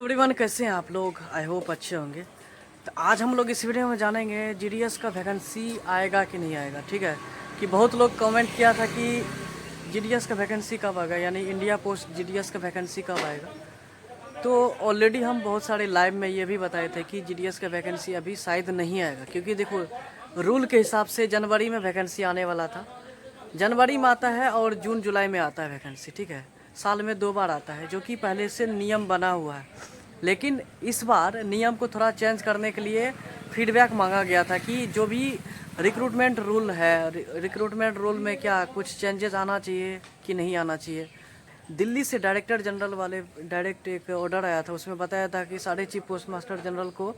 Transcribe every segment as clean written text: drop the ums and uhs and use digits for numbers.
Everyone, कैसे हैं आप लोग? आई होप अच्छे होंगे। तो आज हम लोग इस वीडियो में जानेंगे जीडीएस का वैकेंसी आएगा कि नहीं आएगा। ठीक है कि बहुत लोग कमेंट किया था कि जीडीएस का वैकेंसी कब आएगा, यानी इंडिया पोस्ट जीडीएस का वैकेंसी कब आएगा। तो ऑलरेडी हम बहुत सारे लाइव में ये भी बताए थे कि जीडीएस का वैकेंसी अभी शायद नहीं आएगा, क्योंकि देखो रूल के हिसाब से जनवरी में वैकेंसी आने वाला था। जनवरी में आता है और जून जुलाई में आता है वैकेंसी। ठीक है, साल में 2 बार आता है, जो कि पहले से नियम बना हुआ है। लेकिन इस बार नियम को थोड़ा चेंज करने के लिए फीडबैक मांगा गया था कि जो भी रिक्रूटमेंट रूल है, रिक्रूटमेंट रूल में क्या कुछ चेंजेस आना चाहिए कि नहीं आना चाहिए। दिल्ली से डायरेक्टर जनरल वाले डायरेक्ट एक ऑर्डर आया था, उसमें बताया था कि सारे चीफ पोस्ट मास्टर जनरल को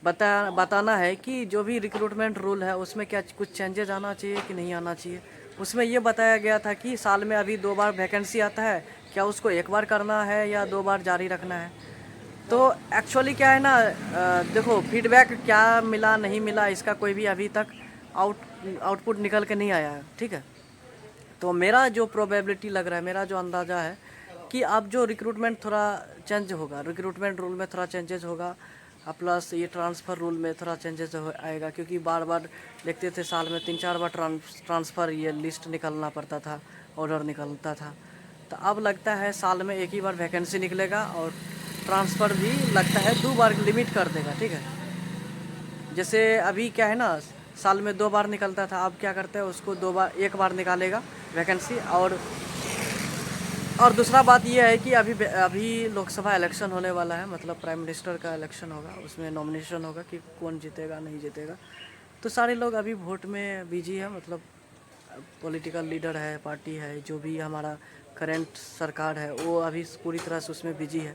बताना है कि जो भी रिक्रूटमेंट रूल है उसमें क्या कुछ चेंजेस आना चाहिए कि नहीं आना चाहिए। उसमें ये बताया गया था कि साल में अभी 2 बार वैकेंसी आता है, क्या उसको 1 बार करना है या 2 बार जारी रखना है। तो एक्चुअली क्या है ना, देखो फीडबैक क्या मिला नहीं मिला इसका कोई भी अभी तक आउटपुट निकल के नहीं आया है। ठीक है, तो मेरा जो प्रोबेबिलिटी लग रहा है, मेरा जो अंदाज़ा है कि अब जो रिक्रूटमेंट थोड़ा चेंज होगा, रिक्रूटमेंट रूल में थोड़ा चेंजेस होगा, प्लस ये ट्रांसफ़र रूल में थोड़ा चेंजेस आएगा। क्योंकि बार बार देखते थे साल में 3-4 बार ट्रांसफ़र ये लिस्ट निकलना पड़ता था, ऑर्डर निकलता था। तो अब लगता है साल में 1 ही बार वैकेंसी निकलेगा और ट्रांसफ़र भी लगता है 2 बार लिमिट कर देगा। ठीक है, जैसे अभी क्या है ना, साल में 2 बार निकलता था, अब क्या करते हैं उसको 1 बार निकालेगा वैकेंसी। और दूसरा बात यह है कि अभी लोकसभा इलेक्शन होने वाला है, मतलब प्राइम मिनिस्टर का इलेक्शन होगा, उसमें नॉमिनेशन होगा कि कौन जीतेगा नहीं जीतेगा। तो सारे लोग अभी वोट में बिजी है, मतलब पॉलिटिकल लीडर है, पार्टी है, जो भी हमारा करंट सरकार है वो अभी पूरी तरह से उसमें बिजी है।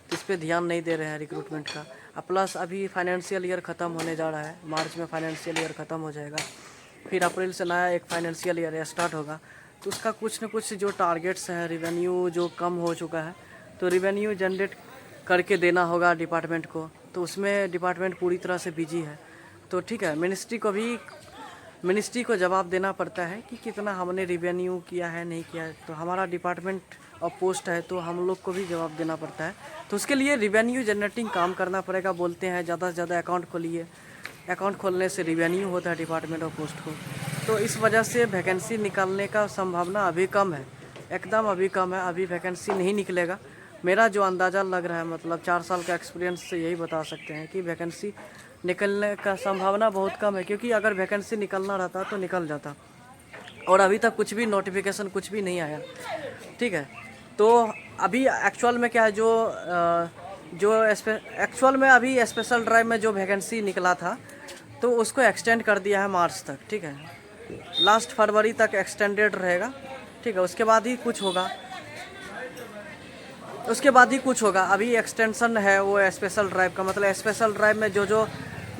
तो इस पर ध्यान नहीं दे रहे हैं रिक्रूटमेंट का। प्लस अभी फाइनेंशियल ईयर ख़त्म होने जा रहा है, मार्च में फाइनेंशियल ईयर ख़त्म हो जाएगा, फिर अप्रैल से नया एक फाइनेंशियल ईयर स्टार्ट होगा। तो उसका कुछ न कुछ जो टारगेट्स हैं, रेवेन्यू जो कम हो चुका है, तो रेवेन्यू जनरेट करके देना होगा डिपार्टमेंट को। तो उसमें डिपार्टमेंट पूरी तरह से बिजी है। तो ठीक है, मिनिस्ट्री को जवाब देना पड़ता है कि कितना हमने रिवेन्यू किया है नहीं किया है। तो हमारा डिपार्टमेंट और पोस्ट है, तो हम लोग को भी जवाब देना पड़ता है। तो उसके लिए रिवेन्यू जनरेटिंग काम करना पड़ेगा। बोलते हैं ज़्यादा से ज़्यादा अकाउंट खोलिए, अकाउंट खोलने से रिवेन्यू होता है डिपार्टमेंट और पोस्ट को। तो इस वजह से वैकेंसी निकालने का संभावना अभी कम है, एकदम अभी कम है। अभी वैकेंसी नहीं निकलेगा। मेरा जो अंदाज़ा लग रहा है, मतलब 4 साल का एक्सपीरियंस से यही बता सकते हैं कि वैकेंसी निकलने का संभावना बहुत कम है। क्योंकि अगर वैकेंसी निकलना रहता तो निकल जाता, और अभी तक कुछ भी नोटिफिकेशन कुछ भी नहीं आया। ठीक है, तो अभी एक्चुअल में क्या है, एक्चुअल में अभी स्पेशल ड्राइव में जो वैकेंसी निकला था तो उसको एक्सटेंड कर दिया है मार्च तक। ठीक है, लास्ट फरवरी तक एक्सटेंडेड रहेगा। ठीक है, उसके बाद ही कुछ होगा, अभी एक्सटेंशन है वो स्पेशल ड्राइव का। मतलब स्पेशल ड्राइव में जो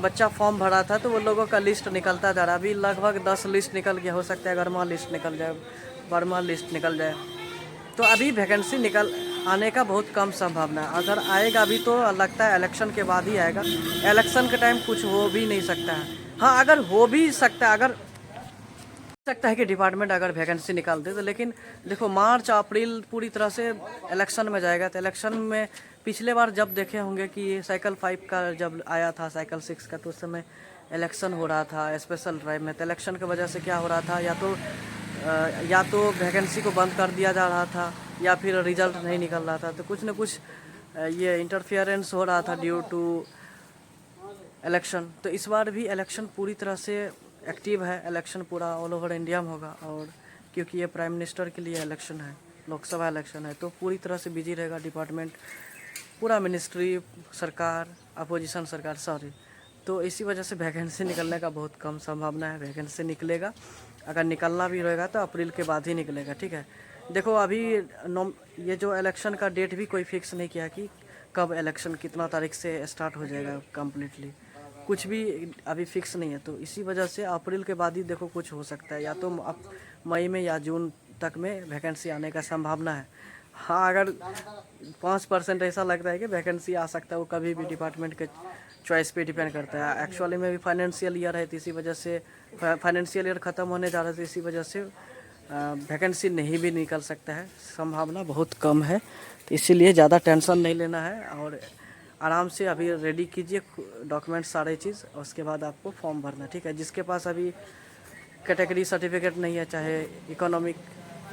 बच्चा फॉर्म भरा था तो वो लोगों का लिस्ट निकलता जा रहा है। अभी लगभग 10 लिस्ट निकल गया, हो सकता है 11वां लिस्ट निकल जाए, 12वां लिस्ट निकल जाए। तो अभी वैकेंसी निकल आने का बहुत कम संभावना है। अगर आएगा अभी तो लगता है इलेक्शन के बाद ही आएगा। इलेक्शन के टाइम कुछ हो भी नहीं सकता है। हाँ, अगर हो भी सकता है, कि डिपार्टमेंट अगर वैकेंसी निकाल दे तो। लेकिन देखो मार्च अप्रैल पूरी तरह से इलेक्शन में जाएगा। तो इलेक्शन में पिछले बार जब देखे होंगे कि साइकिल 5 का जब आया था, साइकिल 6 का, तो उस समय इलेक्शन हो रहा था स्पेशल ड्राइव में। तो इलेक्शन की वजह से क्या हो रहा था, या तो वैकेंसी को बंद कर दिया जा रहा था, या फिर रिजल्ट नहीं निकल रहा था। तो कुछ न कुछ ये इंटरफेरेंस हो रहा था ड्यू टू इलेक्शन। तो इस बार भी इलेक्शन पूरी तरह से एक्टिव है। इलेक्शन पूरा ऑल ओवर इंडिया में होगा, और क्योंकि ये प्राइम मिनिस्टर के लिए इलेक्शन है, लोकसभा इलेक्शन है, तो पूरी तरह से बिजी रहेगा डिपार्टमेंट, पूरा मिनिस्ट्री, सरकार, अपोजिशन सरकार, सॉरी। तो इसी वजह से वैकेंसी निकलने का बहुत कम संभावना है। वैकेंसी निकलेगा, अगर निकलना भी रहेगा तो अप्रैल के बाद ही निकलेगा। ठीक है, देखो अभी ये जो इलेक्शन का डेट भी कोई फिक्स नहीं किया कि कब इलेक्शन कितना तारीख से स्टार्ट हो जाएगा कम्प्लीटली, कुछ भी अभी फिक्स नहीं है। तो इसी वजह से अप्रैल के बाद ही देखो कुछ हो सकता है, या तो मई में या जून तक में वैकेंसी आने का संभावना है। हाँ, अगर 5% ऐसा लगता है कि वैकेंसी आ सकता है, वो कभी भी डिपार्टमेंट के चॉइस पे डिपेंड करता है। एक्चुअली में भी फाइनेंशियल ईयर है, तो इसी वजह से फाइनेंशियल ईयर ख़त्म होने जा रहा है, तो इसी वजह से वैकेंसी नहीं भी निकल सकता है, संभावना बहुत कम है। तो इसीलिए ज़्यादा टेंशन नहीं लेना है और आराम से अभी रेडी कीजिए डॉक्यूमेंट सारे चीज़, और उसके बाद आपको फॉर्म भरना है, ठीक है। जिसके पास अभी कैटेगरी सर्टिफिकेट नहीं है, चाहे इकोनॉमिक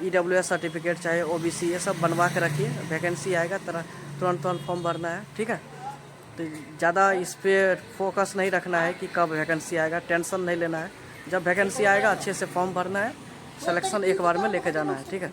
EWS सर्टिफिकेट, चाहे OBC, ये सब बनवा के रखिए। वैकेंसी आएगा तुरंत फॉर्म भरना है, ठीक है। तो ज़्यादा इस पर फोकस नहीं रखना है कि कब वैकेंसी आएगा, टेंशन नहीं लेना है। जब वैकेंसी आएगा अच्छे से फॉर्म भरना है, सिलेक्शन एक बार में लेके जाना है, ठीक है।